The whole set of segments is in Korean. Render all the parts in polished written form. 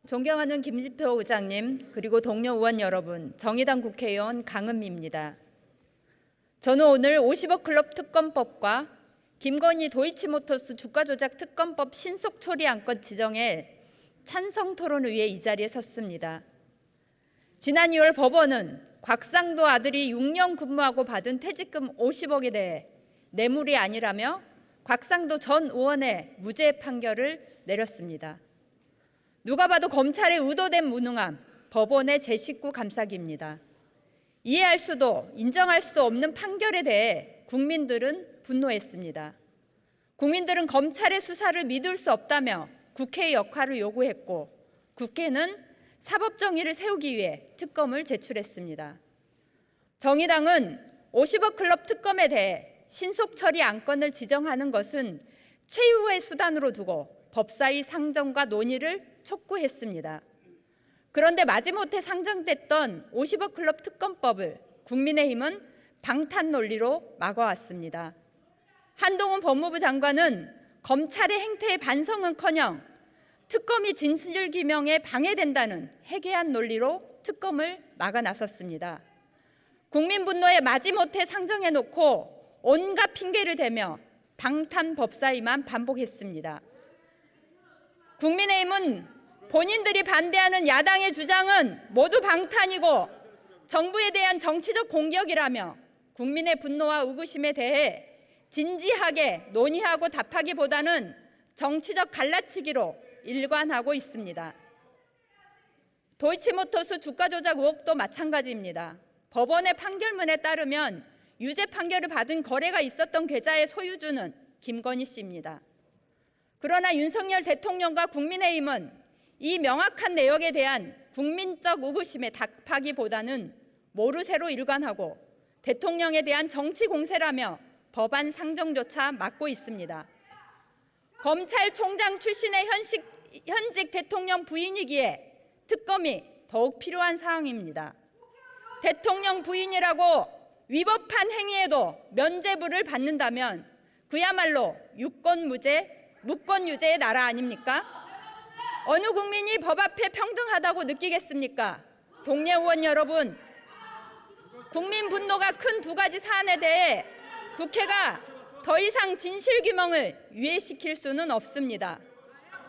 존경하는 김진표 의장님, 그리고 동료 의원 여러분, 정의당 국회의원 강은미입니다. 저는 오늘 50억 클럽 특검법과 김건희 도이치모터스 주가조작 특검법 신속 처리 안건 지정에 찬성 토론을 위해 이 자리에 섰습니다. 지난 2월 법원은 곽상도 아들이 6년 근무하고 받은 퇴직금 50억에 대해 뇌물이 아니라며 곽상도 전 의원의 무죄 판결을 내렸습니다. 누가 봐도 검찰의 의도된 무능함, 법원의 제19 감싸기입니다. 이해할 수도 인정할 수도 없는 판결에 대해 국민들은 분노했습니다. 국민들은 검찰의 수사를 믿을 수 없다며 국회의 역할을 요구했고, 국회는 사법정의를 세우기 위해 특검을 제출했습니다. 정의당은 50억 클럽 특검에 대해 신속 처리 안건을 지정하는 것은 최후의 수단으로 두고 법사위 상정과 논의를 촉구했습니다. 그런데 마지못해 상정됐던 50억 클럽 특검법을 국민의힘은 방탄 논리로 막아왔습니다. 한동훈 법무부 장관은 검찰의 행태에 반성은커녕 특검이 진실규명에 방해된다는 해괴한 논리로 특검을 막아 나섰습니다. 국민 분노에 마지못해 상정해놓고 온갖 핑계를 대며 방탄 법사위만 반복했습니다. 국민의힘은 본인들이 반대하는 야당의 주장은 모두 방탄이고 정부에 대한 정치적 공격이라며 국민의 분노와 의구심에 대해 진지하게 논의하고 답하기보다는 정치적 갈라치기로 일관하고 있습니다. 도이치모터스 주가 조작 의혹도 마찬가지입니다. 법원의 판결문에 따르면 유죄 판결을 받은 거래가 있었던 계좌의 소유주는 김건희 씨입니다. 그러나 윤석열 대통령과 국민의힘은 이 명확한 내역에 대한 국민적 의구심에 답하기보다는 모르쇠로 일관하고 대통령에 대한 정치 공세라며 법안 상정조차 막고 있습니다. 검찰총장 출신의 현직 대통령 부인이기에 특검이 더욱 필요한 상황입니다. 대통령 부인이라고 위법한 행위에도 면죄부를 받는다면 그야말로 무권유죄의 나라 아닙니까? 어느 국민이 법 앞에 평등하다고 느끼겠습니까? 동료 의원 여러분, 국민 분노가 큰 두 가지 사안에 대해 국회가 더 이상 진실규명을 유예시킬 수는 없습니다.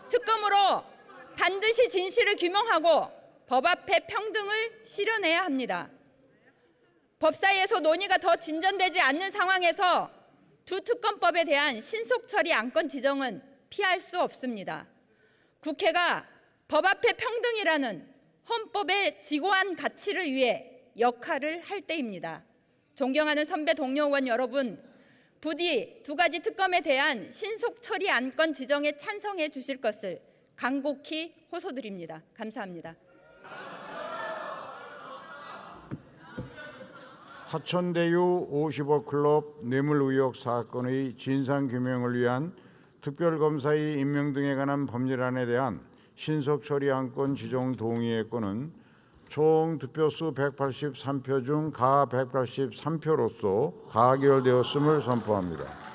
특검으로 반드시 진실을 규명하고 법 앞에 평등을 실현해야 합니다. 법사위에서 논의가 더 진전되지 않는 상황에서 두 특검법에 대한 신속 처리 안건 지정은 피할 수 없습니다. 국회가 법 앞에 평등이라는 헌법의 지고한 가치를 위해 역할을 할 때입니다. 존경하는 선배 동료 의원 여러분, 부디 두 가지 특검에 대한 신속 처리 안건 지정에 찬성해 주실 것을 간곡히 호소드립니다. 감사합니다. 하천대유 50억 클럽 뇌물 의혹 사건의 진상규명을 위한 특별검사의 임명 등에 관한 법률안에 대한 신속 처리 안건 지정 동의의 건은 총 득표수 183표 중 가 183표로서 가결되었음을 선포합니다.